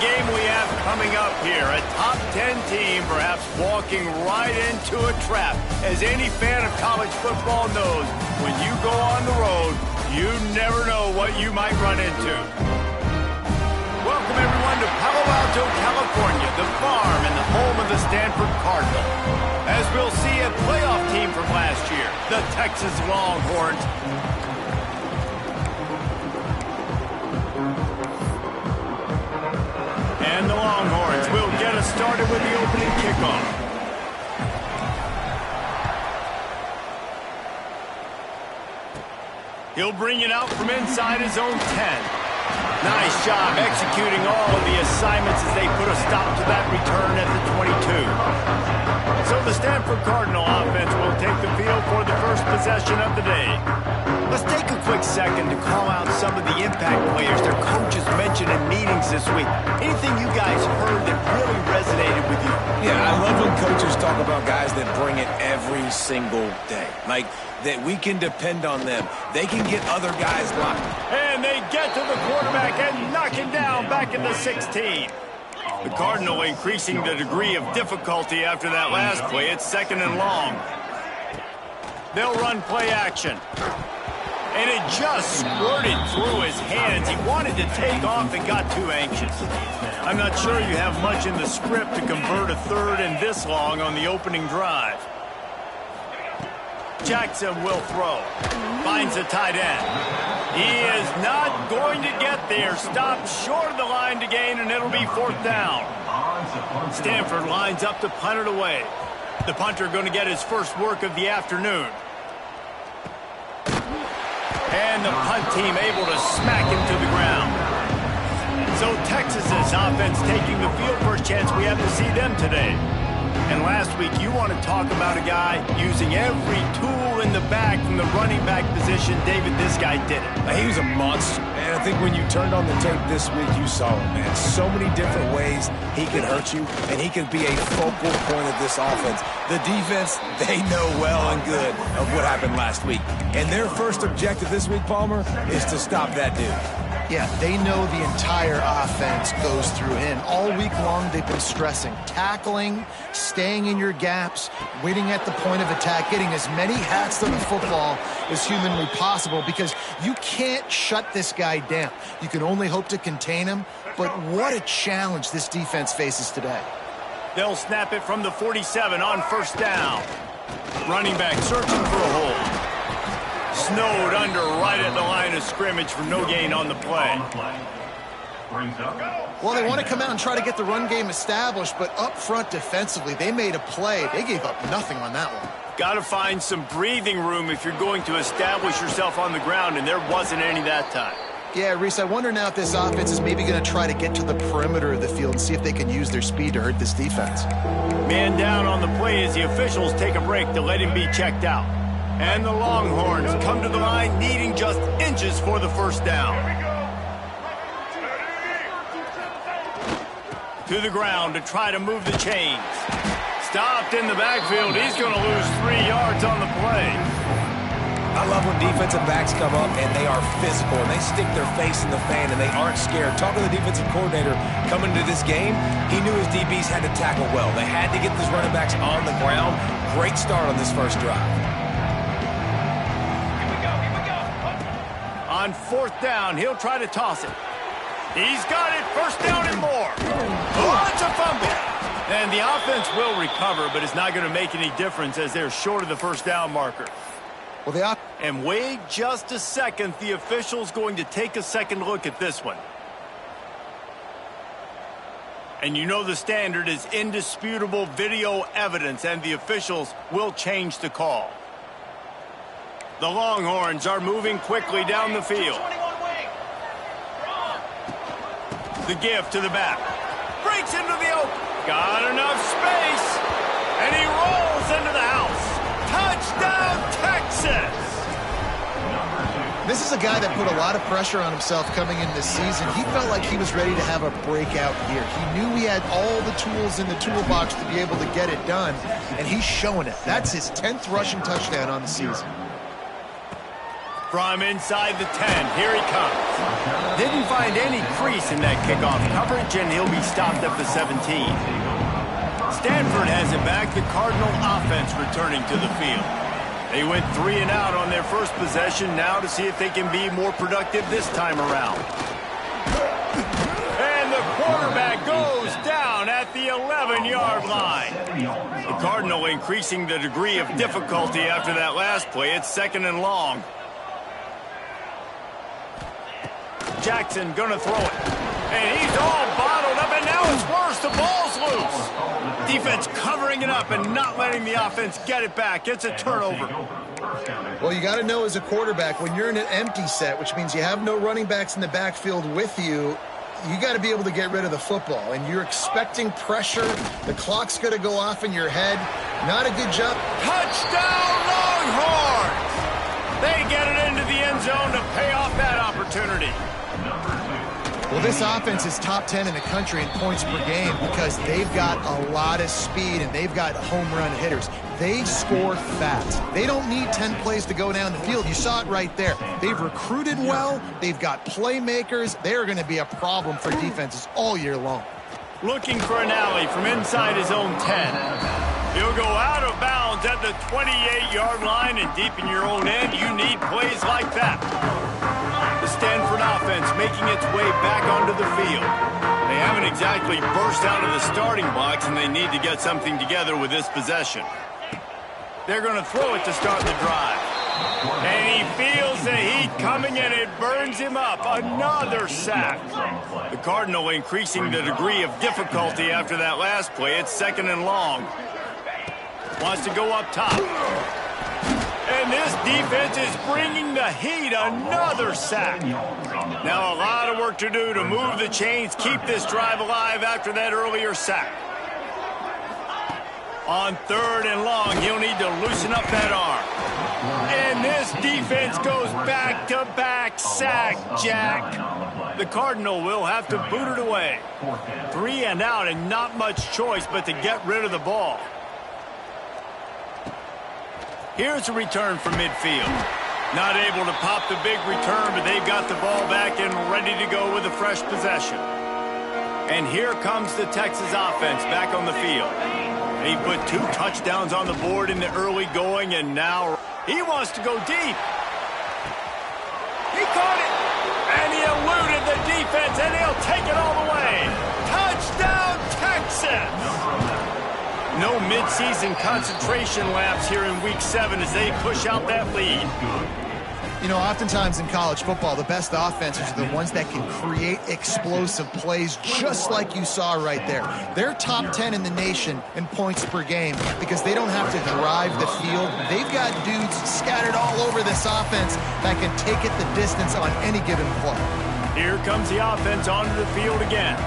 game we have coming up here. A top 10 team perhaps walking right into a trap. As any fan of college football knows, when you go on the road, you never know what you might run into. Welcome everyone to Palo Alto, California, the farm and the home of the Stanford Cardinal. As we'll see, a playoff team from last year, the Texas Longhorns. And the Longhorns will get us started with the opening kickoff. He'll bring it out from inside his own 10. Nice job executing all of the assignments as they put a stop to that return at the 22. So the Stanford Cardinal offense will take the field for the first possession of the day. Let's take a quick second to call out some of the impact players their coaches mentioned in meetings this week. Anything you guys heard that really resonated with you? Yeah, I love when coaches talk about guys that bring it every single day. Like, that we can depend on them. They can get other guys blocked. And they get to the quarterback and knock him down back in the 16. The Cardinal increasing the degree of difficulty after that last play. It's 2nd and long. They'll run play action. And it just squirted through his hands. He wanted to take off and got too anxious. I'm not sure you have much in the script to convert a 3rd and this long on the opening drive. Jackson will throw. Finds a tight end. He is not going to get there. Stopped short of the line to gain, and it'll be 4th down. Stanford lines up to punt it away. The punter going to get his first work of the afternoon. And the punt team able to smack him to the ground. So Texas's offense taking the field. First chance we have to see them today. And last week, you want to talk about a guy using every tool in the bag from the running back position. David, this guy did it. He was a monster. And I think when you turned on the tape this week, you saw it, man. So many different ways he can hurt you, and he can be a focal point of this offense. The defense, they know well and good of what happened last week. And their first objective this week, Palmer, is to stop that dude. Yeah, they know the entire offense goes through him. All week long, they've been stressing tackling, staying in your gaps, winning at the point of attack, getting as many hats to the football as humanly possible, because you can't shut this guy down. You can only hope to contain him, but what a challenge this defense faces today. They'll snap it from the 47 on 1st down. Running back searching for a hole. Snowed under right at the line of scrimmage for no gain on the play. Well, they want to come out and try to get the run game established, but up front defensively, they made a play. They gave up nothing on that one. Got to find some breathing room if you're going to establish yourself on the ground, and there wasn't any that time. Yeah, Reese, I wonder now if this offense is maybe going to try to get to the perimeter of the field and see if they can use their speed to hurt this defense. Man down on the play as the officials take a break to let him be checked out. And the Longhorns come to the line needing just inches for the 1st down. To the ground to try to move the chains. Stopped in the backfield. He's going to lose 3 yards on the play. I love when defensive backs come up and they are physical and they stick their face in the fan and they aren't scared. Talking to the defensive coordinator coming into this game, he knew his DBs had to tackle well. They had to get these running backs on the ground. Great start on this first drive. On 4th down, he'll try to toss it. He's got it. 1st down and more. Oh, it's a fumble. And the offense will recover, but it's not going to make any difference as they're short of the 1st down marker. Well, and wait just a second. The official's going to take a second look at this one. And you know the standard is indisputable video evidence, and the officials will change the call. The Longhorns are moving quickly down the field. The give to the back. Breaks into the open. Got enough space. And he rolls into the house. Touchdown, Texas! This is a guy that put a lot of pressure on himself coming in this season. He felt like he was ready to have a breakout year. He knew he had all the tools in the toolbox to be able to get it done, and he's showing it. That's his 10th rushing touchdown on the season. From inside the 10, here he comes. Didn't find any crease in that kickoff coverage, and he'll be stopped at the 17. Stanford has it back, the Cardinal offense returning to the field. They went 3 and out on their first possession, now to see if they can be more productive this time around. And the quarterback goes down at the 11-yard line. The Cardinal increasing the degree of difficulty after that last play. It's 2nd and long. Jackson gonna throw it. And he's all bottled up, and now it's worse. The ball's loose. Defense covering it up and not letting the offense get it back. It's a turnover. Well, you got to know as a quarterback, when you're in an empty set, which means you have no running backs in the backfield with you, you got to be able to get rid of the football. And you're expecting pressure. The clock's going to go off in your head. Not a good job. Touchdown, Longhorns! They get it into the end zone to pay off that opportunity. Well, this offense is top 10 in the country in points per game because they've got a lot of speed and they've got home run hitters. They score fast. They don't need 10 plays to go down the field. You saw it right there. They've recruited well. They've got playmakers. They're going to be a problem for defenses all year long. Looking for an alley from inside his own 10. He'll go out of bounds at the 28-yard line, and deep in your own end, you need plays like that. The Stanford offense making its way back onto the field. They haven't exactly burst out of the starting blocks, and they need to get something together with this possession. They're going to throw it to start the drive. And he feels the heat coming, and it burns him up. Another sack. The Cardinal increasing the degree of difficulty after that last play. It's 2nd and long. Wants to go up top. And this defense is bringing the heat. Another sack. Now a lot of work to do to move the chains, keep this drive alive after that earlier sack. On 3rd and long, he'll need to loosen up that arm. And this defense goes back-to-back sack, Jack. The Cardinal will have to boot it away. 3 and out, and not much choice but to get rid of the ball. Here's a return from midfield. Not able to pop the big return, but they've got the ball back and ready to go with a fresh possession. And here comes the Texas offense back on the field. They put 2 touchdowns on the board in the early going, and now he wants to go deep. He caught it, and he eluded the defense, and he'll take it all the way. Touchdown, Texas! No midseason concentration laps here in Week 7 as they push out that lead. You know, oftentimes in college football, the best offenses are the ones that can create explosive plays just like you saw right there. They're top 10 in the nation in points per game because they don't have to drive the field. They've got dudes scattered all over this offense that can take it the distance on any given play. Here comes the offense onto the field again.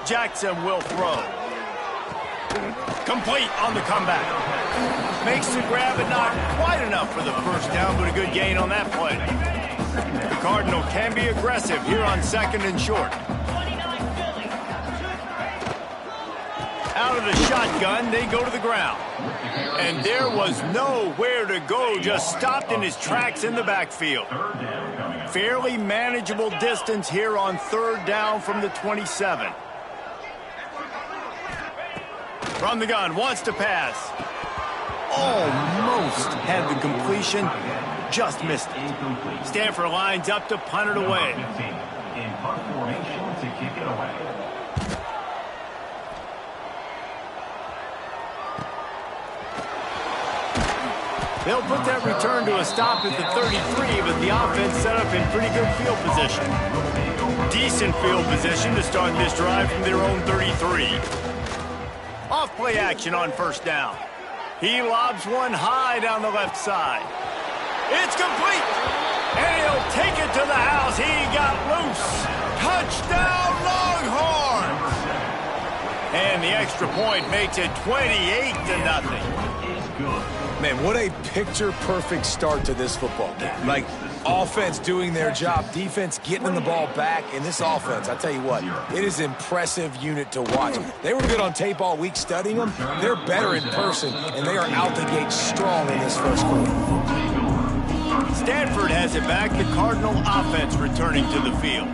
Jackson will throw. Complete on the comeback. Makes the grab, but not quite enough for the first down, but a good gain on that play. The Cardinal can be aggressive here on 2nd and short. Out of the shotgun, they go to the ground. And there was nowhere to go, just stopped in his tracks in the backfield. Fairly manageable distance here on 3rd down from the 27. From the gun, wants to pass. Almost had the completion, just missed it. Stanford lines up to punt it away. They'll put that return to a stop at the 33, but the offense set up in pretty good field position. Decent field position to start this drive from their own 33. Off play action on 1st down. He lobs one high down the left side. It's complete. And he'll take it to the house. He got loose. Touchdown, Longhorns. And the extra point makes it 28-0. Man, what a picture-perfect start to this football game. Like, Offense doing their job, defense getting the ball back, and this offense, I tell you what, it is an impressive unit to watch. They were good on tape all week studying them. They're better in person, and they are out the gate strong in this first quarter. Stanford has it back, the Cardinal offense returning to the field.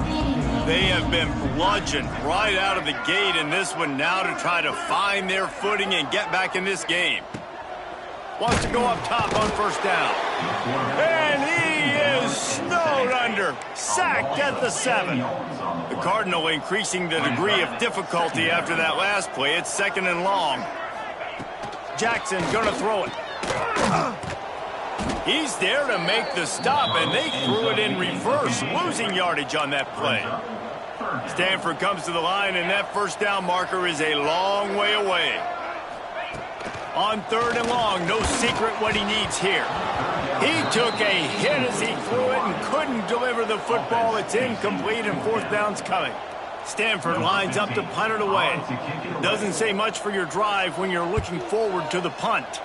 They have been bludgeoned right out of the gate in this one now to try to find their footing and get back in this game. Wants to go up top on first down. And he is snowed under. Sacked at the 7. The Cardinal increasing the degree of difficulty after that last play. It's 2nd and long. Jackson gonna throw it. He's there to make the stop, and they threw it in reverse, losing yardage on that play. Stanford comes to the line, and that first down marker is a long way away. On 3rd and long, no secret what he needs here. He took a hit as he threw it and couldn't deliver the football. It's incomplete, and 4th down's coming. Stanford lines up to punt it away. Doesn't say much for your drive when you're looking forward to the punt.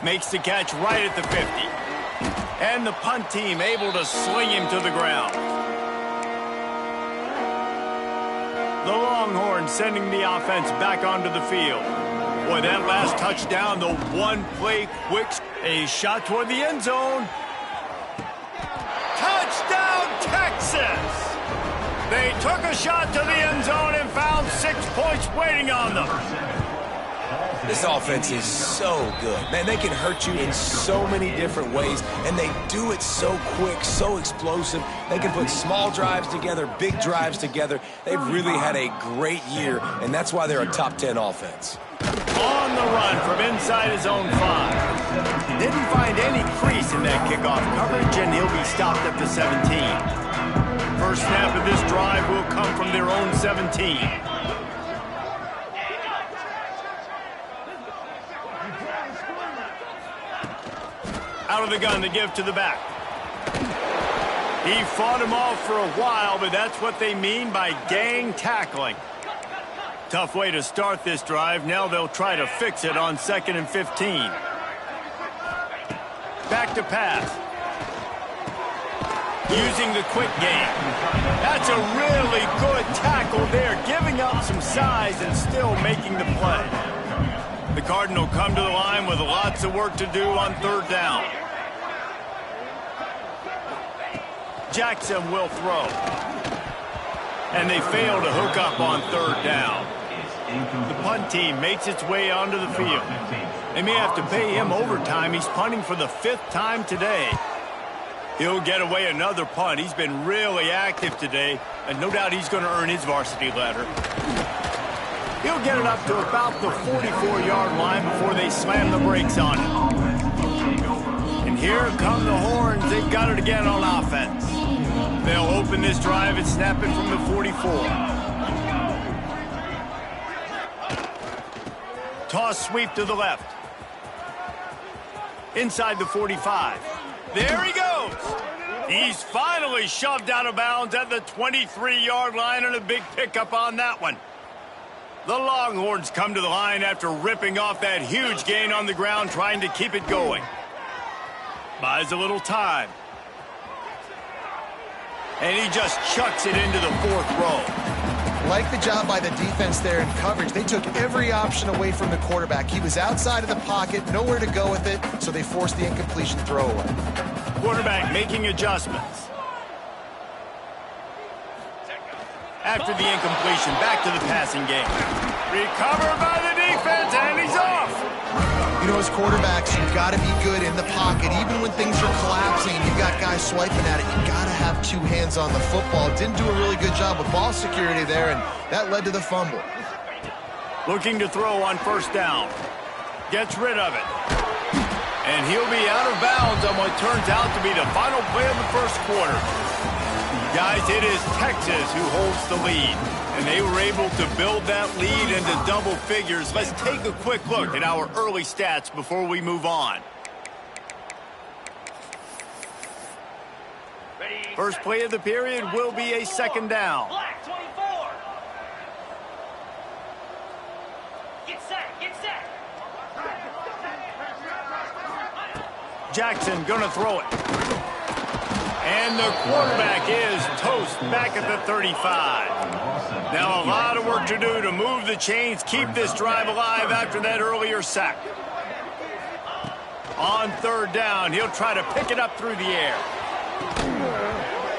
Makes the catch right at the 50. And the punt team able to sling him to the ground. The Longhorns sending the offense back onto the field. Boy, that last touchdown, the one-play quick, a shot toward the end zone. Touchdown, Texas! They took a shot to the end zone and found 6 points waiting on them. This offense is so good. Man, they can hurt you in so many different ways, and they do it so quick, so explosive. They can put small drives together, big drives together. They've really had a great year, and that's why they're a top 10 offense. On the run from inside his own 5. Didn't find any crease in that kickoff coverage, and he'll be stopped at the 17. First snap of this drive will come from their own 17. Out of the gun to give to the back. He fought him off for a while, but that's what they mean by gang tackling. Tough way to start this drive. Now they'll try to fix it on 2nd and 15. Back to pass. Using the quick game. That's a really good tackle there, giving up some size and still making the play. The Cardinal come to the line with lots of work to do on 3rd down. Jackson will throw. And they fail to hook up on 3rd down. The punt team makes its way onto the field. They may have to pay him overtime. He's punting for the 5th time today. He'll get away another punt. He's been really active today, and no doubt he's going to earn his varsity letter. He'll get it up to about the 44-yard line before they slam the brakes on it. And here come the Horns. They've got it again on offense. They'll open this drive and snap it from the 44. Toss sweep to the left. Inside the 45. There he goes. He's finally shoved out of bounds at the 23-yard line, and a big pickup on that one. The Longhorns come to the line after ripping off that huge gain on the ground, trying to keep it going. Buys a little time. And he just chucks it into the 4th row. Like the job by the defense there in coverage. They took every option away from the quarterback. He was outside of the pocket, nowhere to go with it, so they forced the incompletion throwaway. Quarterback making adjustments. After the incompletion, back to the passing game. Recovered by the defense, and he's off. You know, as quarterbacks, you've got to be good in the pocket. Even when things are collapsing and you've got guys swiping at it, you've got to have 2 hands on the football. Didn't do a really good job with ball security there, and that led to the fumble. Looking to throw on 1st down. Gets rid of it. And he'll be out of bounds on what turns out to be the final play of the 1st quarter. Guys, it is Texas who holds the lead, and they were able to build that lead into double figures. Let's take a quick look at our early stats before we move on. First play of the period will be a 2nd down. Jackson gonna throw it. And the quarterback is toast back at the 35. Now a lot of work to do to move the chains, keep this drive alive after that earlier sack. On third down, he'll try to pick it up through the air.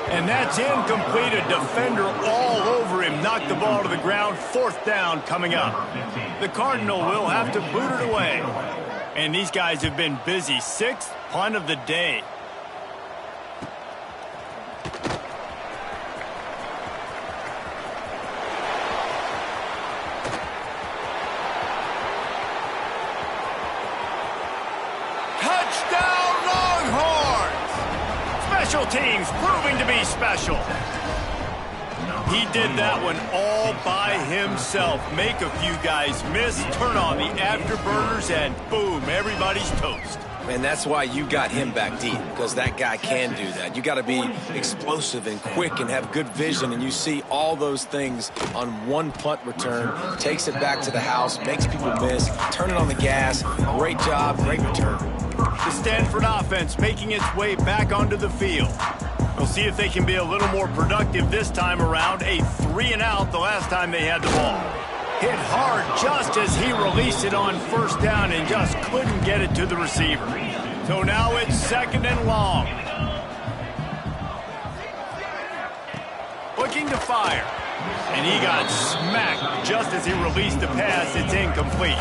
And that's incomplete. A defender all over him. Knocked the ball to the ground. Fourth down coming up. The Cardinal will have to boot it away. And these guys have been busy. Sixth punt of the day. Touchdown Longhorns! Special teams proving to be special. He did that one all by himself. Make a few guys miss, turn on the afterburners, and boom, everybody's toast. And that's why you got him back deep, because that guy can do that. You got to be explosive and quick and have good vision, and you see all those things on one punt return. Takes it back to the house, makes people miss, turn it on the gas. Great job, great return. The Stanford offense making its way back onto the field. We'll see if they can be a little more productive this time around. A 3-and-out the last time they had the ball. Hit hard just as he released it on first down and just couldn't get it to the receiver. So now it's second and long. Looking to fire. And he got smacked just as he released the pass. It's incomplete.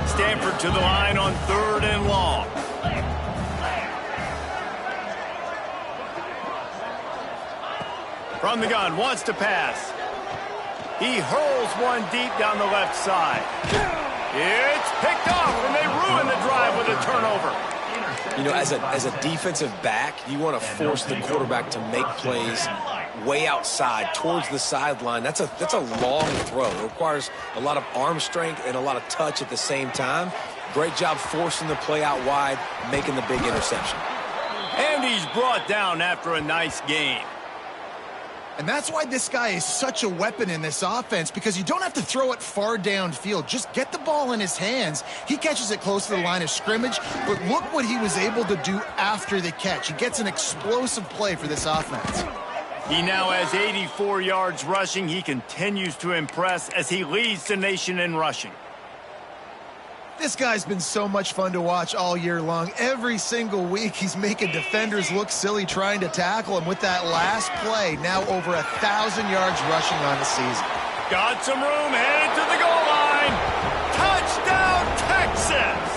Stanford to the line on third and long. From the gun, wants to pass. He hurls one deep down the left side. It's picked off, and they ruin the drive with a turnover. You know, as a defensive back, you want to force the quarterback to make plays way outside, towards the sideline. That's a long throw. It requires a lot of arm strength and a lot of touch at the same time. Great job forcing the play out wide, making the big interception. And he's brought down after a nice gain. And that's why this guy is such a weapon in this offense, because you don't have to throw it far downfield. Just get the ball in his hands. He catches it close to the line of scrimmage, but look what he was able to do after the catch. He gets an explosive play for this offense. He now has 84 yards rushing. He continues to impress as he leads the nation in rushing. This guy's been so much fun to watch all year long. Every single week, he's making defenders look silly trying to tackle him with that last play. Now over 1,000 yards rushing on the season. Got some room, headed to the goal line. Touchdown, Texas!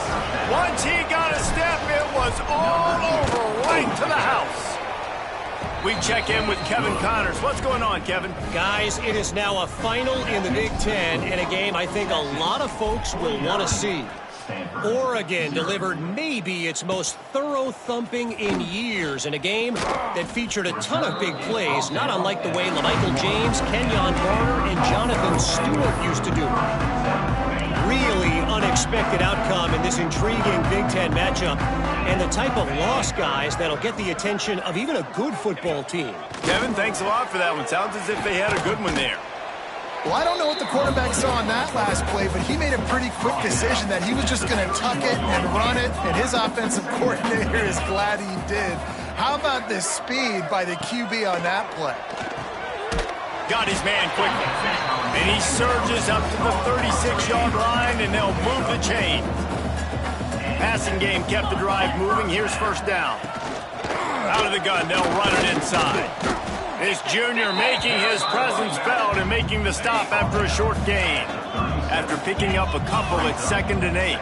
Once he got a step, it was all over, right to the house. We check in with Kevin Connors. What's going on, Kevin? Guys, it is now a final in the Big Ten and a game I think a lot of folks will want to see. Oregon delivered maybe its most thorough thumping in years in a game that featured a ton of big plays, not unlike the way LaMichael James, Kenyon Barner, and Jonathan Stewart used to do. Really unexpected outcome in this intriguing Big Ten matchup, and the type of loss, guys, that'll get the attention of even a good football team. Kevin, thanks a lot for that one. Sounds as if they had a good one there. Well, I don't know what the quarterback saw on that last play, but he made a pretty quick decision that he was just going to tuck it and run it, and his offensive coordinator is glad he did. How about the speed by the QB on that play? Got his man quickly. And he surges up to the 36-yard line, and they'll move the chain. Passing game kept the drive moving. Here's first down. Out of the gun, they'll run it inside. This junior making his presence felt and making the stop after a short gain. After picking up a couple at 2nd and 8.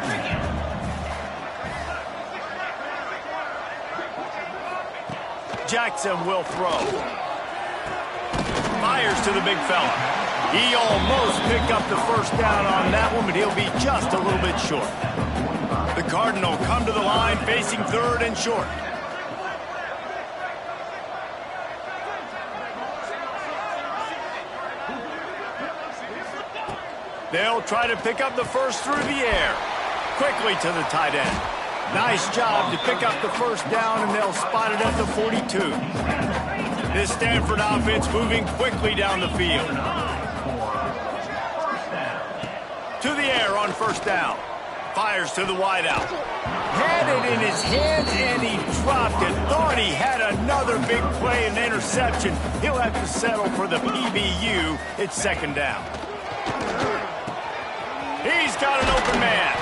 Jackson will throw. Fires to the big fella. He almost picked up the first down on that one, but he'll be just a little bit short. The Cardinal come to the line facing 3rd and short. They'll try to pick up the first through the air. Quickly to the tight end. Nice job to pick up the first down, and they'll spot it at the 42. This Stanford offense moving quickly down the field. To the air on first down. Fires to the wideout. Had it in his hands, and he dropped it. Thought he had another big play and interception. He'll have to settle for the PBU. It's second down. He's got an open man.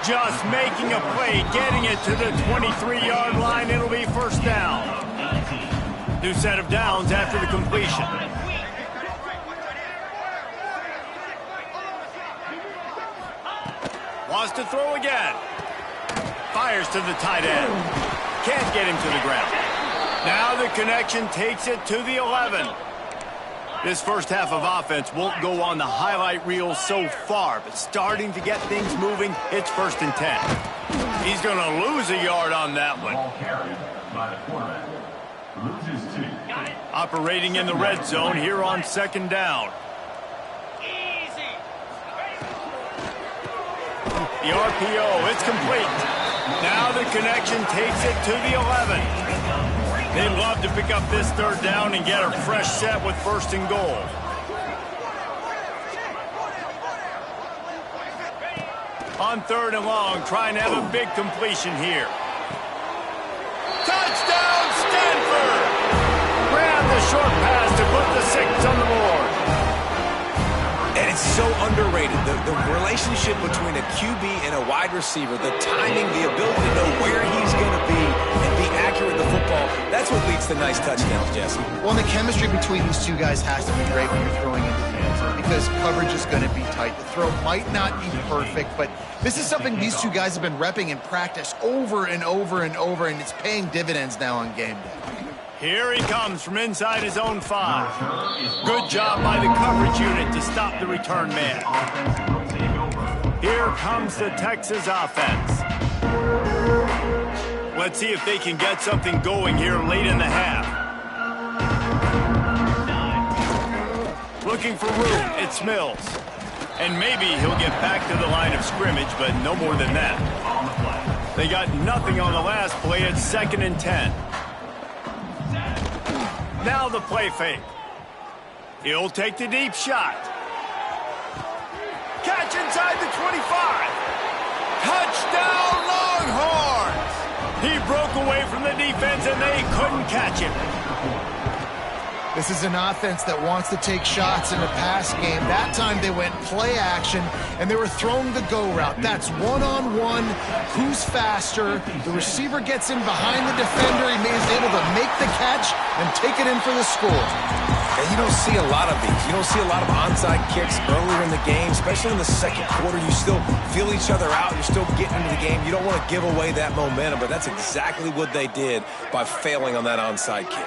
Just making a play, getting it to the 23-yard line. It'll be first down. New set of downs after the completion. Wants to throw again. Fires to the tight end. Can't get him to the ground. Now the connection takes it to the 11. This first half of offense won't go on the highlight reel so far, but starting to get things moving, it's 1st and 10. He's going to lose a yard on that one. Operating in the red zone here on second down. The RPO, it's complete. Now the connection takes it to the 11. They'd love to pick up this third down and get a fresh set with 1st and goal. On 3rd and long, trying to have a big completion here. Touchdown, Stanford! Grab the short pass to put the 6 on the board. And it's so underrated. The relationship between a QB and a wide receiver, the timing, the ability to know where he's going to be and be accurate with the football, that's what leads to nice touchdowns, Jesse. Well, and the chemistry between these two guys has to be great when you're throwing into the end zone because coverage is going to be tight. The throw might not be perfect, but this is something these two guys have been repping in practice over and over and over, and it's paying dividends now on game day. Here he comes from inside his own 5. Good job by the coverage unit to stop the return man. Here comes the Texas offense. Let's see if they can get something going here late in the half. Looking for room, it's Mills. And maybe he'll get back to the line of scrimmage, but no more than that. They got nothing on the last play. It's 2nd and 10. Now the play fake. He'll take the deep shot. Catch inside the 25. Touchdown, Longhorns! He broke away from the defense and they couldn't catch him. This is an offense that wants to take shots in the pass game. That time they went play action, and they were throwing the go route. That's one-on-one. Who's faster? The receiver gets in behind the defender. He is able to make the catch and take it in for the score. And you don't see a lot of these. You don't see a lot of onside kicks earlier in the game, especially in the second quarter. You still feel each other out. You're still getting into the game. You don't want to give away that momentum, but that's exactly what they did by failing on that onside kick.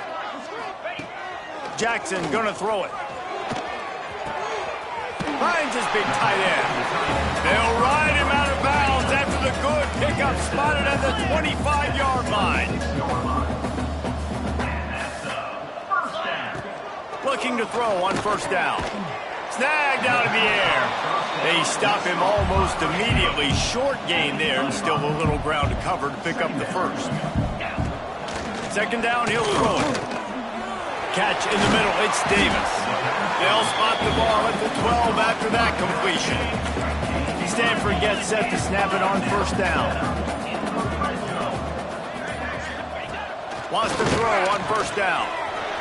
Jackson gonna throw it. Finds his big tight end. They'll ride him out of bounds after the good pickup spotted at the 25-yard line. Looking to throw on 1st down. Snagged out of the air. They stop him almost immediately. Short gain there and still a little ground to cover to pick up the 1st. 2nd down, he'll throw it. Catch in the middle, it's Davis. They'll spot the ball at the 12 after that completion. Stanford gets set to snap it on 1st down. Wants to throw on 1st down.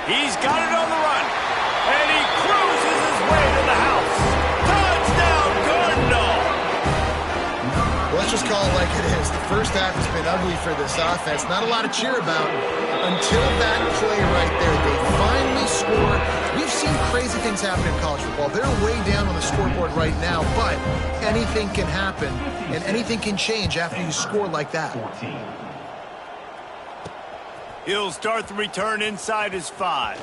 He's got it on the run. And he cruises his way to the house. Touchdown, Cardinal! Let's just call it like it is. The first half has been ugly for this offense. Not a lot to cheer about until that play right there. They finally score. We've seen crazy things happen in college football. They're way down on the scoreboard right now, but anything can happen, and anything can change after you score like that. He'll start the return inside his 5.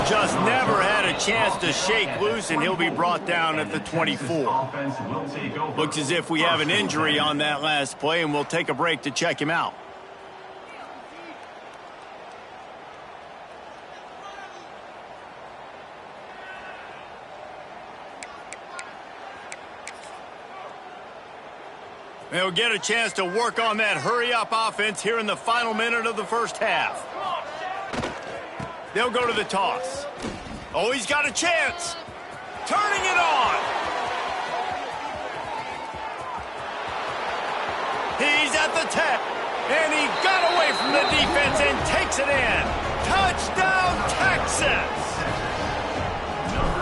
Just never had a chance to shake loose, and he'll be brought down at the 24. Looks as if we have an injury on that last play, and we'll take a break to check him out. They'll get a chance to work on that hurry-up offense here in the final minute of the first half. They'll go to the toss. Oh, he's got a chance. Turning it on. attack. And he got away from the defense and takes it in. Touchdown, Texas!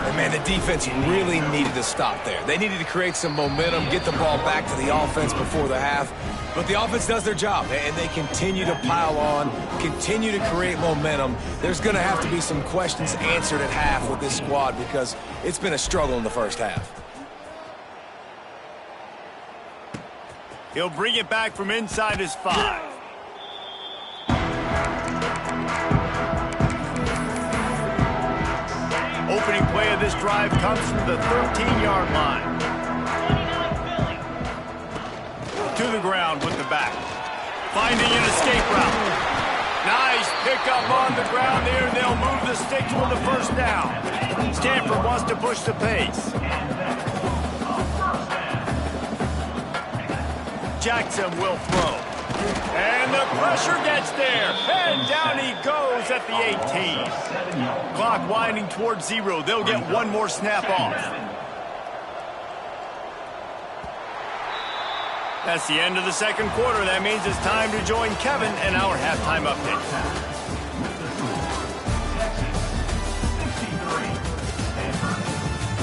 And man, the defense really needed to stop there. They needed to create some momentum, get the ball back to the offense before the half. But the offense does their job, and they continue to pile on, continue to create momentum. There's going to have to be some questions answered at half with this squad because it's been a struggle in the first half. He'll bring it back from inside his 5. Opening play of this drive comes from the 13-yard line. To the ground with the back. Finding an escape route. Nice pickup on the ground there. They'll move the sticks with the first down. Stanford wants to push the pace. Jackson will throw. And the pressure gets there. And down he goes at the 18. Clock winding towards 0. They'll get one more snap off. That's the end of the second quarter. That means it's time to join Kevin and our halftime update.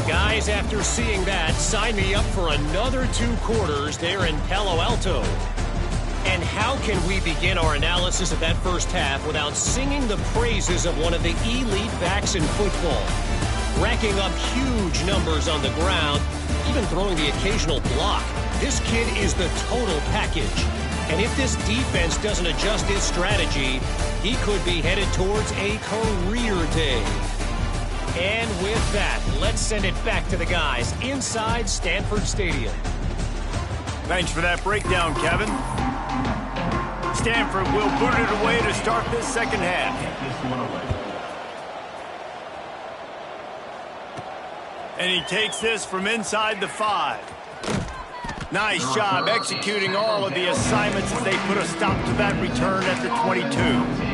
Guys, after seeing that, sign me up for another 2 quarters there in Palo Alto. And how can we begin our analysis of that first half without singing the praises of one of the elite backs in football? Racking up huge numbers on the ground, even throwing the occasional block. This kid is the total package. And if this defense doesn't adjust its strategy, he could be headed towards a career day. And with that, let's send it back to the guys inside Stanford Stadium. Thanks for that breakdown, Kevin. Stanford will boot it away to start this second half. And he takes this from inside the 5. Nice job executing all of the assignments as they put a stop to that return at the 22.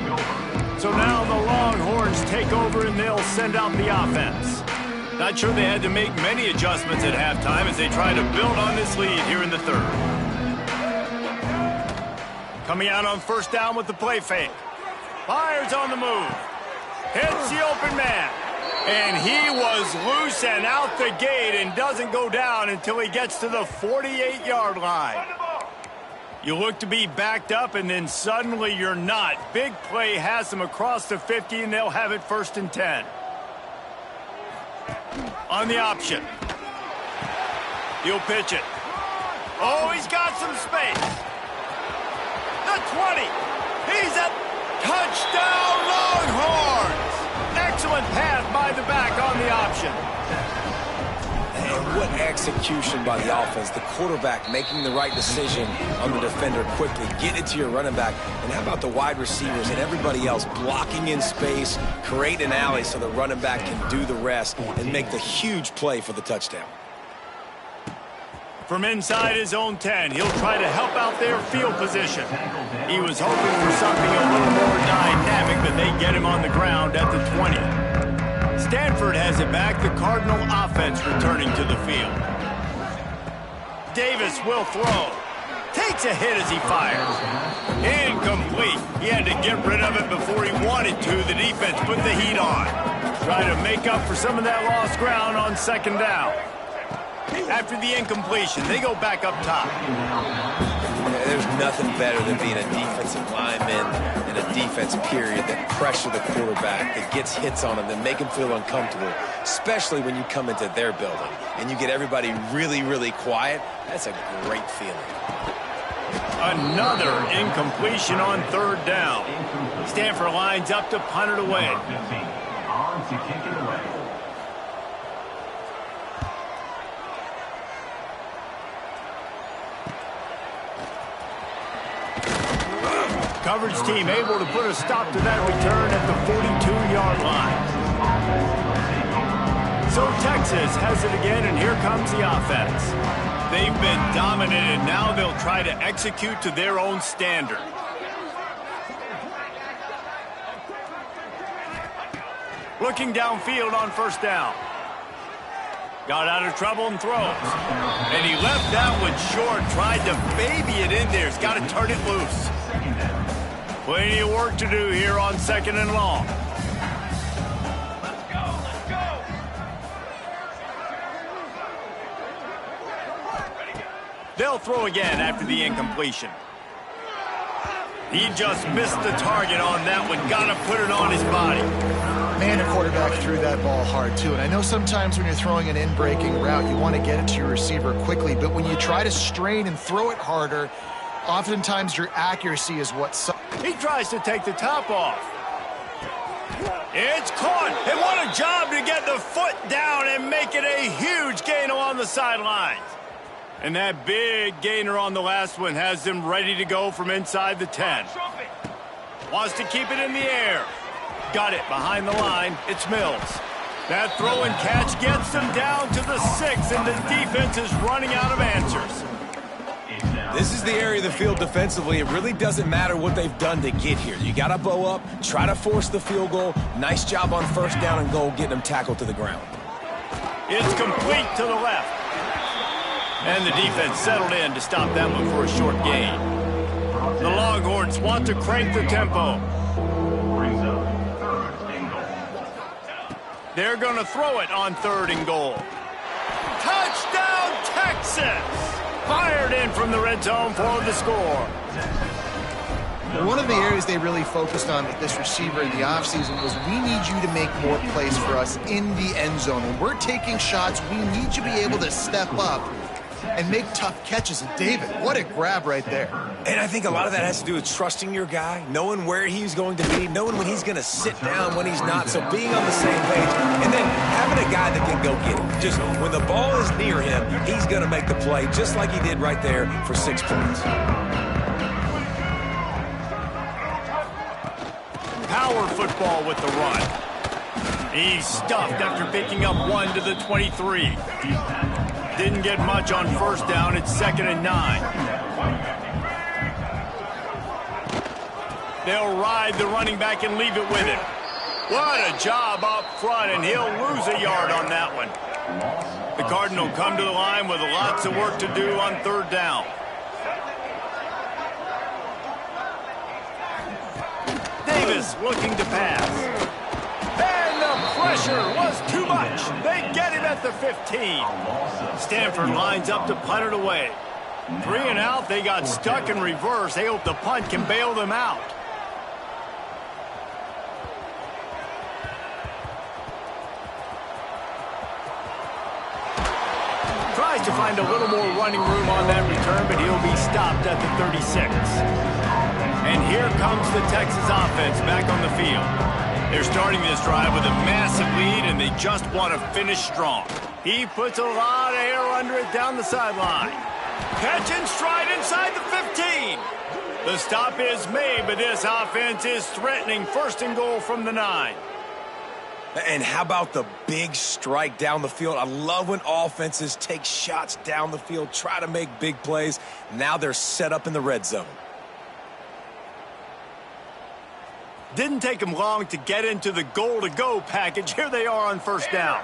So now the Longhorns take over and they'll send out the offense. Not sure they had to make many adjustments at halftime as they try to build on this lead here in the third. Coming out on first down with the play fake. Fires on the move. Hits the open man. And he was loose and out the gate and doesn't go down until he gets to the 48-yard line. You look to be backed up, and then suddenly you're not. Big play has them across the 50, and they'll have it 1st and 10. On the option. He'll pitch it. Oh, he's got some space. The 20. He's at touchdown Longhorns. Excellent pass by the back on the option. And what execution by the offense. The quarterback making the right decision on the defender quickly. Get it to your running back. And how about the wide receivers and everybody else blocking in space, create an alley so the running back can do the rest and make the huge play for the touchdown. From inside his own 10, he'll try to help out their field position. He was hoping for something a little more dynamic, but they get him on the ground at the 20. Stanford has it back, the Cardinal offense returning to the field. Davis will throw. Takes a hit as he fires. Incomplete. He had to get rid of it before he wanted to. The defense put the heat on. Try to make up for some of that lost ground on second down. After the incompletion, they go back up top. There's nothing better than being a defensive lineman and a defense period that pressure the quarterback, that gets hits on him, that make him feel uncomfortable, especially when you come into their building and you get everybody really, really quiet. That's a great feeling. Another incompletion on third down. Stanford lines up to punt it away. Coverage team able to put a stop to that return at the 42-yard line. So Texas has it again, and here comes the offense. They've been dominated. Now they'll try to execute to their own standard. Looking downfield on first down. Got out of trouble and throws. And he left that one short, tried to baby it in there. He's got to turn it loose. Plenty of work to do here on 2nd and long. They'll throw again after the incompletion. He just missed the target on that one. Got to put it on his body. Man, the quarterback threw that ball hard, too. And I know sometimes when you're throwing an in-breaking route, you want to get it to your receiver quickly. But when you try to strain and throw it harder, oftentimes your accuracy is what... He tries to take the top off. It's caught. And what a job to get the foot down and make it a huge gain along the sidelines. And that big gainer on the last one has them ready to go from inside the 10. Wants to keep it in the air. Got it behind the line. It's Mills. That throw and catch gets them down to the 6, and the defense is running out of answers. This is the area of the field defensively. It really doesn't matter what they've done to get here. You got to bow up, try to force the field goal. Nice job on 1st down and goal, getting them tackled to the ground. It's complete to the left. And the defense settled in to stop that one for a short gain. The Longhorns want to crank the tempo. They're going to throw it on 3rd and goal. Touchdown, Texas! Fired in from the red zone for the score. One of the areas they really focused on with this receiver in the offseason was we need you to make more plays for us in the end zone. When we're taking shots, we need you to be able to step up and make tough catches. And David, what a grab right there. And I think a lot of that has to do with trusting your guy, knowing where he's going to be, knowing when he's going to sit down, when he's not, so being on the same page, and then having a guy that can go get it. Just when the ball is near him, he's going to make the play, just like he did right there for 6 points. Power football with the run. He's stuffed after picking up 1 to the 23. Didn't get much on 1st down. It's 2nd and 9. They'll ride the running back and leave it with him. What a job up front, and he'll lose a yard on that one. The Cardinal come to the line with lots of work to do on 3rd down. Davis looking to pass. And the pressure was too much. They get him at the 15. Stanford lines up to punt it away. 3 and out. They got stuck in reverse. They hope the punt can bail them out. Tries to find a little more running room on that return, but he'll be stopped at the 36. And here comes the Texas offense back on the field. They're starting this drive with a massive lead, and they just want to finish strong. He puts a lot of air under it down the sideline. Catch and stride inside the 15. The stop is made, but this offense is threatening 1st and goal from the 9. And how about the big strike down the field? I love when offenses take shots down the field, try to make big plays. Now they're set up in the red zone. Didn't take them long to get into the goal-to-go package. Here they are on 1st down.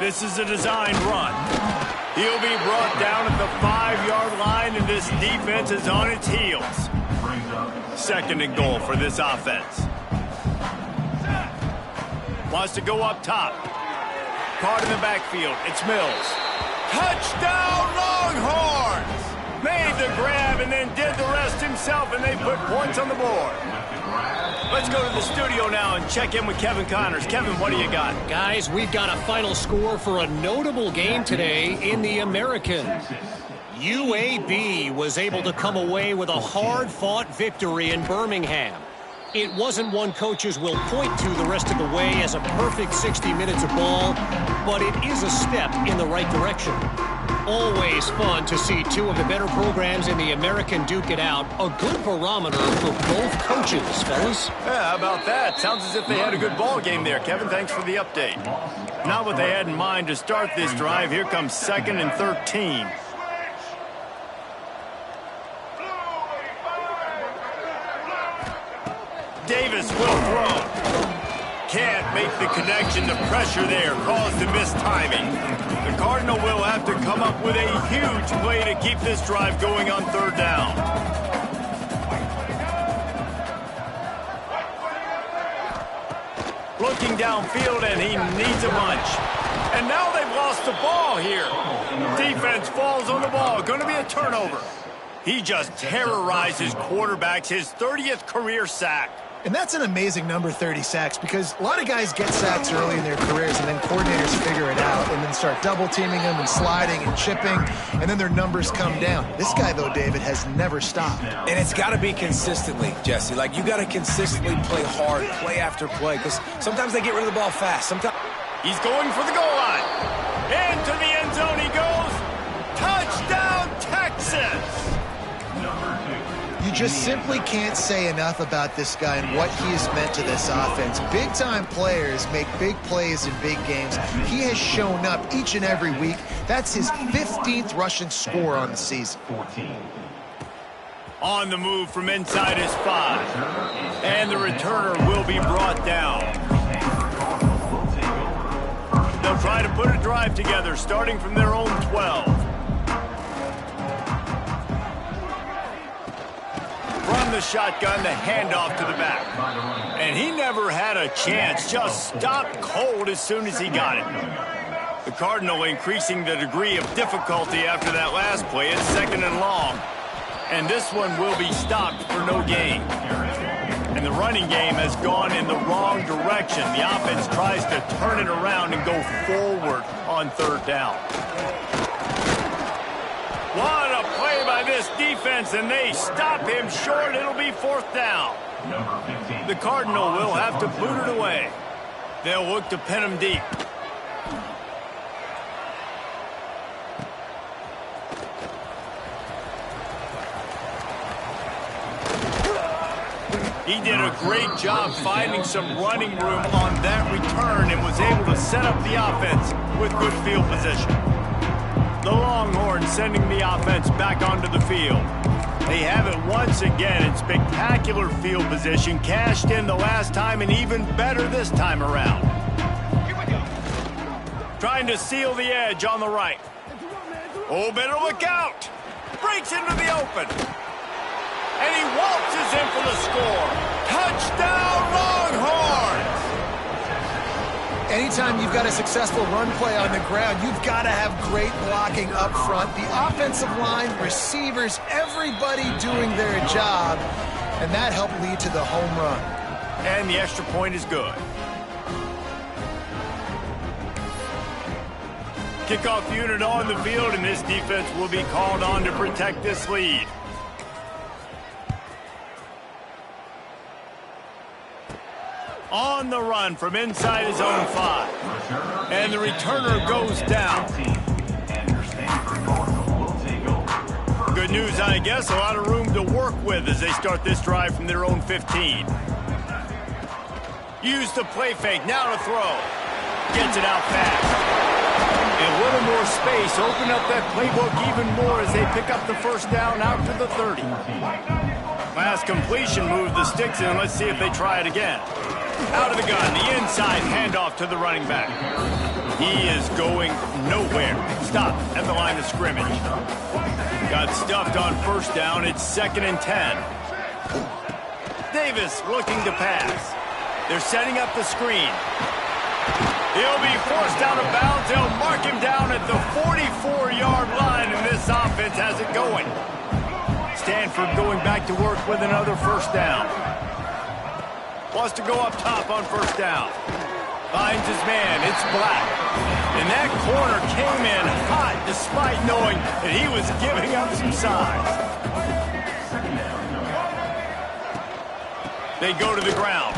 This is a designed run. He'll be brought down at the 5-yard line, and this defense is on its heels. 2nd and goal for this offense. Wants to go up top. Caught in the backfield. It's Mills. Touchdown, Longhorns! Made the grab and then did the rest himself, and they put points on the board. Let's go to the studio now and check in with Kevin Connors. Kevin, what do you got? Guys, we've got a final score for a notable game today in the American. UAB was able to come away with a hard-fought victory in Birmingham. It wasn't one coaches will point to the rest of the way as a perfect 60 minutes of ball, but it is a step in the right direction. Always fun to see 2 of the better programs in the American duke it out. A good barometer for both coaches, fellas. Yeah, how about that? Sounds as if they had a good ball game there, Kevin. Thanks for the update. Not what they had in mind to start this drive. Here comes 2nd and 13. Davis will throw. Can't make the connection. The pressure there caused the missed timing. The Cardinal will have to come up with a huge play to keep this drive going on third down. Looking downfield, and he needs a bunch. And now they've lost the ball here. Defense falls on the ball. Going to be a turnover. He just terrorizes quarterbacks, his 30th career sack. And that's an amazing number, 30 sacks, because a lot of guys get sacks early in their careers, and then coordinators figure it out and then start double-teaming them and sliding and chipping, and then their numbers come down. This guy, though, David, has never stopped. And it's got to be consistently, Jesse. Like, you got to consistently play hard, play after play, because sometimes they get rid of the ball fast. Sometimes he's going for the goal line. Into the end zone he goes. Touchdown, Texas! You just simply can't say enough about this guy and what he has meant to this offense. Big-time players make big plays in big games. He has shown up each and every week. That's his 15th rushing score on the season. On the move from inside his 5. And the returner will be brought down. They'll try to put a drive together, starting from their own 12. From the shotgun, the handoff to the back. And he never had a chance, just stopped cold as soon as he got it. The Cardinal increasing the degree of difficulty after that last play. It's second and long. And this one will be stopped for no gain. And the running game has gone in the wrong direction. The offense tries to turn it around and go forward on third down. What a play by this defense, and they stop him short. It'll be fourth down. The Cardinal will have to boot it away. They'll look to pin him deep. He did a great job finding some running room on that return and was able to set up the offense with good field position. The Longhorns sending the offense back onto the field. They have it once again in spectacular field position, cashed in the last time and even better this time around. Trying to seal the edge on the right. Oh, better look out. Breaks into the open. And he waltzes in for the score. Touchdown, Longhorns! Anytime you've got a successful run play on the ground, you've got to have great blocking up front. The offensive line, receivers, everybody doing their job, and that helped lead to the home run. And the extra point is good. Kickoff unit on the field, and this defense will be called on to protect this lead. On the run from inside his own 5. And the returner goes down. Good news, I guess. A lot of room to work with as they start this drive from their own 15. Use the play fake. Now to throw. Gets it out fast. And a little more space. Open up that playbook even more as they pick up the first down out to the 30. Last completion moved the sticks in. Let's see if they try it again. Out of the gun, the inside handoff to the running back. He is going nowhere. Stop at the line of scrimmage. Got stuffed on first down. It's 2nd and 10. Davis looking to pass. They're setting up the screen. He'll be forced out of bounds. They'll mark him down at the 44-yard line, and this offense has it going. Stanford going back to work with another first down. Wants to go up top on first down. Finds his man. It's Black. And that corner came in hot despite knowing that he was giving up some size. They go to the ground.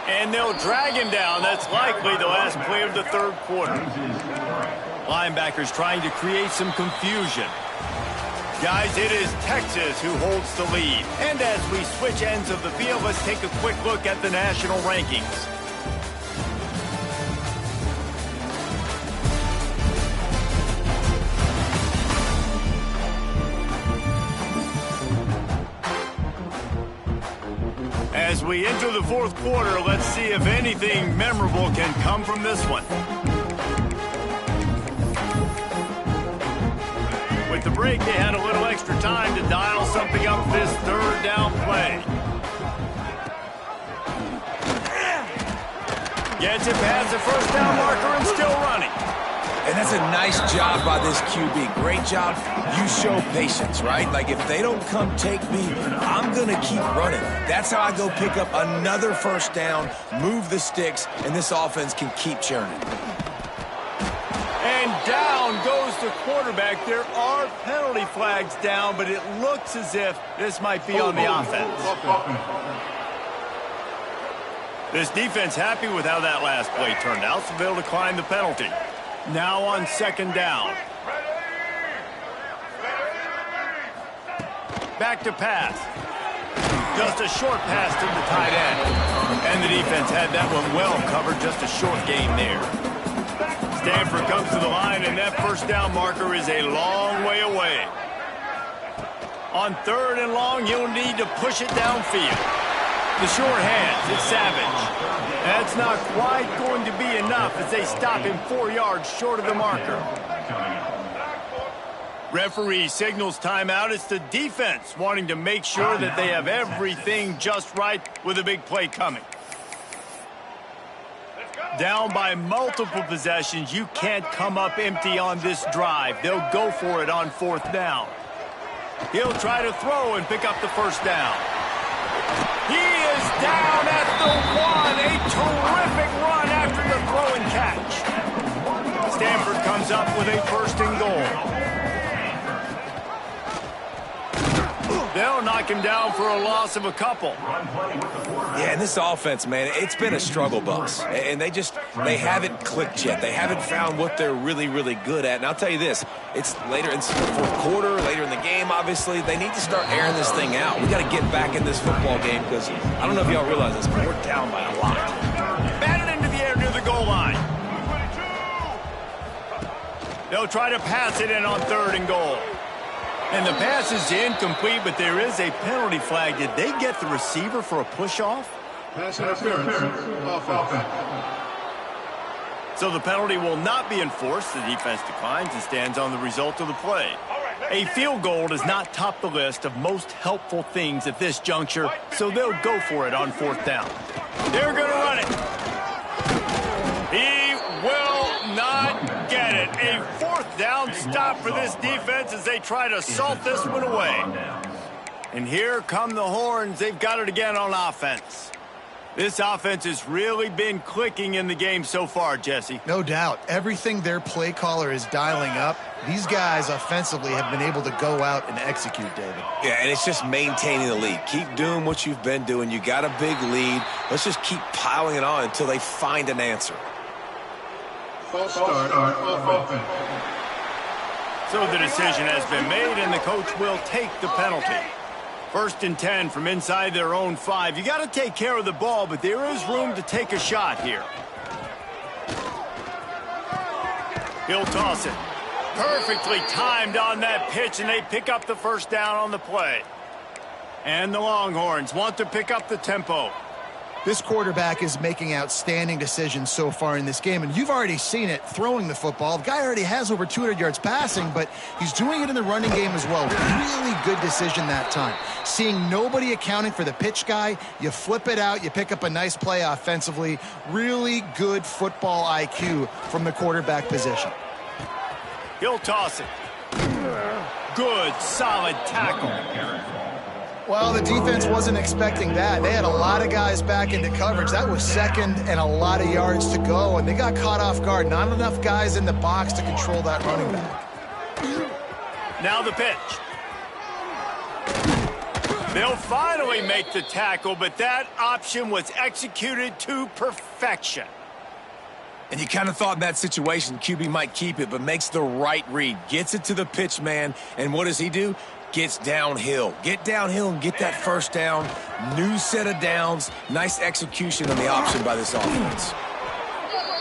And they'll drag him down. That's likely the last play of the third quarter. Linebackers trying to create some confusion. Guys, it is Texas who holds the lead. And as we switch ends of the field, let's take a quick look at the national rankings. As As we enter the fourth quarter, let's see if anything memorable can come from this one. With the break, they had a little extra time to dial something up for this third down play. Gets it past the first down marker and still running. And that's a nice job by this QB. Great job. You show patience, right? Like, if they don't come take me, I'm going to keep running. That's how I go pick up another first down, move the sticks, and this offense can keep churning. And down goes the quarterback. There are penalty flags down, but it looks as if this might be on the offense. This defense happy with how that last play turned out, so they'll decline the penalty. Now on second down. Back to pass. Just a short pass to the tight end. And the defense had that one well covered, just a short gain there. Stanford comes to the line, and that first down marker is a long way away. On third and long, you'll need to push it downfield. The short hands, it's Savage. That's not quite going to be enough as they stop him 4 yards short of the marker. Referee signals timeout. It's the defense wanting to make sure that they have everything just right with a big play coming. Down by multiple possessions, you can't come up empty on this drive. They'll go for it on fourth down. He'll try to throw and pick up the first down. He is down at the one. A terrific run after the throw and catch. Stanford comes up with a first and goal. They'll knock him down for a loss of a couple. Yeah, and this offense, man, it's been a struggle bus. And they haven't clicked yet. They haven't found what they're really, really good at. And I'll tell you this, it's later in the fourth quarter, later in the game, obviously. They need to start airing this thing out. We got to get back in this football game because I don't know if y'all realize this, but we're down by a lot. Batted into the air near the goal line. They'll try to pass it in on third and goal. And the pass is incomplete, but there is a penalty flag. Did they get the receiver for a push-off? Pass interference. Offense. So the penalty will not be enforced. The defense declines and stands on the result of the play. A field goal does not top the list of most helpful things at this juncture, so they'll go for it on fourth down. They're going to run it. He will not get it. A fourth down stop for this defense as they try to salt this one away. And here come the horns. They've got it again on offense. This offense has really been clicking in the game so far, Jesse. No doubt. Everything their play caller is dialing up, these guys offensively have been able to go out and execute, David. Yeah, and it's just maintaining the lead. Keep doing what you've been doing. You got a big lead. Let's just keep piling it on until they find an answer. False start offense. So the decision has been made, and the coach will take the penalty. First and 10 from inside their own 5. You got to take care of the ball, but there is room to take a shot here. He'll toss it. Perfectly timed on that pitch, and they pick up the first down on the play. And the Longhorns want to pick up the tempo. This quarterback is making outstanding decisions so far in this game, and you've already seen it throwing the football. The guy already has over 200 yards passing, but he's doing it in the running game as well. Really good decision that time. Seeing nobody accounting for the pitch guy, you flip it out, you pick up a nice play offensively. Really good football IQ from the quarterback position. He'll toss it. Good, solid tackle. Well, the defense wasn't expecting that. They had a lot of guys back into coverage. That was second and a lot of yards to go, and they got caught off guard. Not enough guys in the box to control that running back. Now the pitch. They'll finally make the tackle, but that option was executed to perfection. And you kind of thought in that situation QB might keep it, but makes the right read. Gets it to the pitch man, and what does he do? Gets downhill. Get downhill and get that first down. New set of downs. Nice execution on the option by this offense.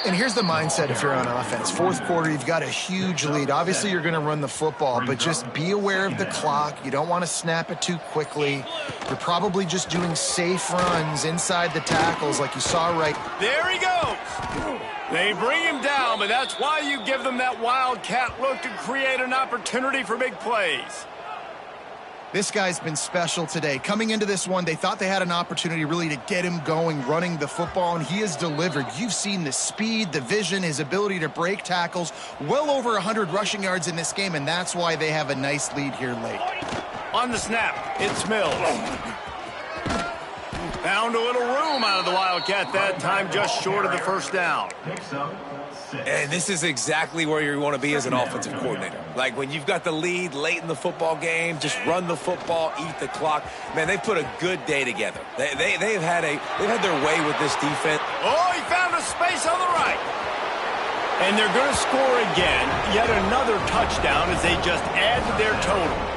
And here's the mindset if you're on offense. Fourth quarter, you've got a huge lead. Obviously, you're going to run the football, but just be aware of the clock. You don't want to snap it too quickly. You're probably just doing safe runs inside the tackles like you saw right. There he goes. They bring him down, but that's why you give them that wildcat look to create an opportunity for big plays. This guy's been special today. Coming into this one, they thought they had an opportunity really to get him going, running the football, and he has delivered. You've seen the speed, the vision, his ability to break tackles, well over 100 rushing yards in this game, and that's why they have a nice lead here late. On the snap, it's Mills. Found a little room out of the Wildcat that time, just short of the first down. And this is exactly where you want to be as an offensive coordinator. Like when you've got the lead late in the football game, just run the football, eat the clock. Man, they put a good day together. They've had their way with this defense. Oh, he found a space on the right. And they're going to score again. Yet another touchdown as they just add to their total.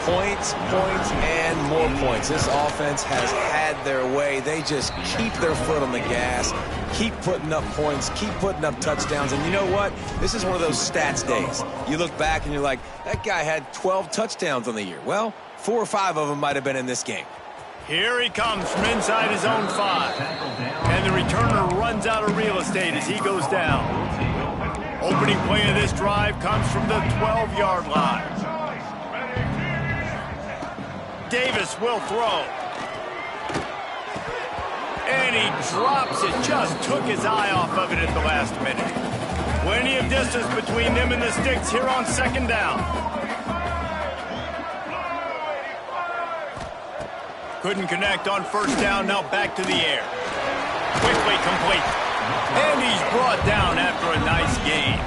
Points, and more points. This offense has had their way. They just keep their foot on the gas, keep putting up points, keep putting up touchdowns. And you know what? This is one of those stats days. You look back and you're like, that guy had 12 touchdowns on the year. Well, 4 or 5 of them might have been in this game. Here he comes from inside his own 5. And the returner runs out of real estate as he goes down. Opening play of this drive comes from the 12-yard line. Davis will throw. And he drops it. Just took his eye off of it at the last minute. Plenty of distance between them and the sticks here on second down. Couldn't connect on first down. Now back to the air. Quickly complete. And he's brought down after a nice gain.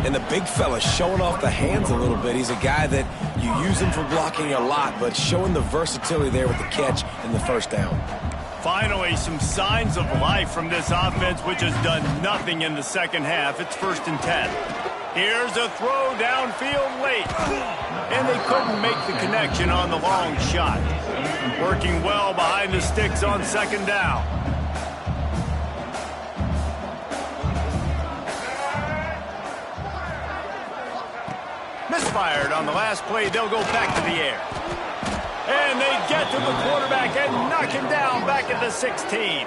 And the big fella showing off the hands a little bit. He's a guy that you use him for blocking a lot, but showing the versatility there with the catch and the first down. Finally, some signs of life from this offense, which has done nothing in the second half. It's 1st and 10. Here's a throw downfield late. And they couldn't make the connection on the long shot. Working well behind the sticks on second down. Misfired on the last play. They'll go back to the air. And they get to the quarterback and knock him down back at the 16.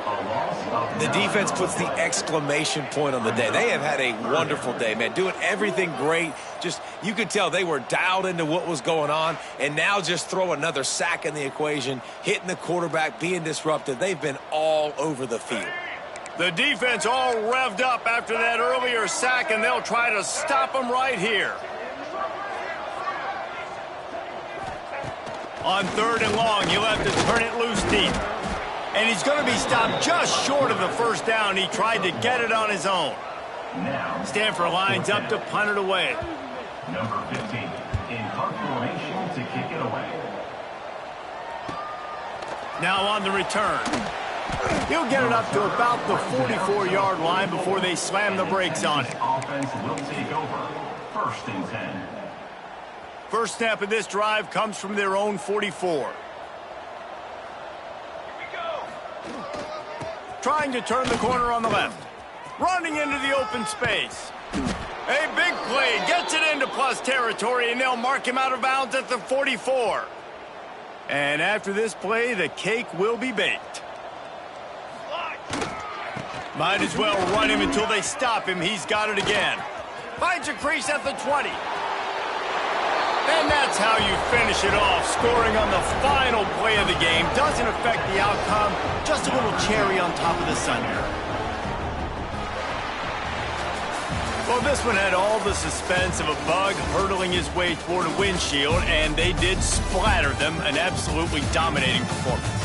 The defense puts the exclamation point on the day. They have had a wonderful day, man. Doing everything great. Just, you could tell they were dialed into what was going on. And now just throw another sack in the equation. Hitting the quarterback, being disruptive. They've been all over the field. The defense all revved up after that earlier sack, and they'll try to stop them right here. On 3rd and long, he'll have to turn it loose deep. And he's going to be stopped just short of the first down. He tried to get it on his own. Stanford lines up to punt it away. Number 15 in punt formation to kick it away. Now on the return. He'll get it up to about the 44-yard line before they slam the brakes on it. Offense will take over. 1st and 10. First snap of this drive comes from their own 44. Trying to turn the corner on the left. Running into the open space. A big play. Gets it into plus territory, and they'll mark him out of bounds at the 44. And after this play, the cake will be baked. Might as well run him until they stop him. He's got it again. Finds a crease at the 20. And that's how you finish it off. Scoring on the final play of the game doesn't affect the outcome. Just a little cherry on top of the sundae. Well, this one had all the suspense of a bug hurtling his way toward a windshield, and they did splatter them. An absolutely dominating performance.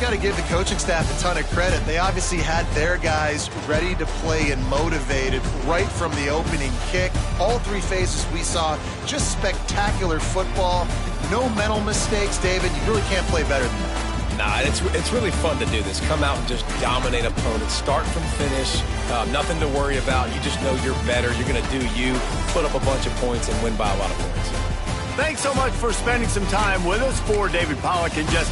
Got to give the coaching staff a ton of credit. They obviously had their guys ready to play and motivated right from the opening kick. All 3 phases we saw, just spectacular football. No mental mistakes, David. You really can't play better than that. Nah, it's really fun to do this. Come out and just dominate opponents. Start from finish. Nothing to worry about. You just know you're better. You're going to do you. Put up a bunch of points and win by a lot of points. Thanks so much for spending some time with us. For David Pollack and just...